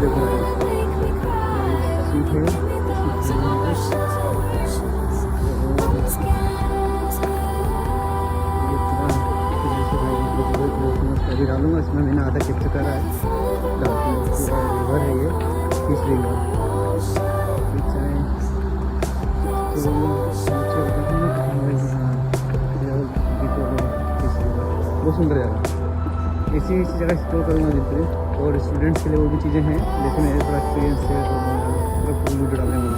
देखो सीट है। अभी डालूंगा इसमें, मैंने आधा कैप्चर करा है। रिवर है ये, फिश रिवर। बहुत सुंदर जगह, ऐसी जगह एक्सप्लोर करूँगा जितने, और स्टूडेंट्स के लिए वो भी चीज़ें हैं, जैसे मेरे थोड़ा एक्सपीरियंस है तो पूरा वीडियो डालने वाला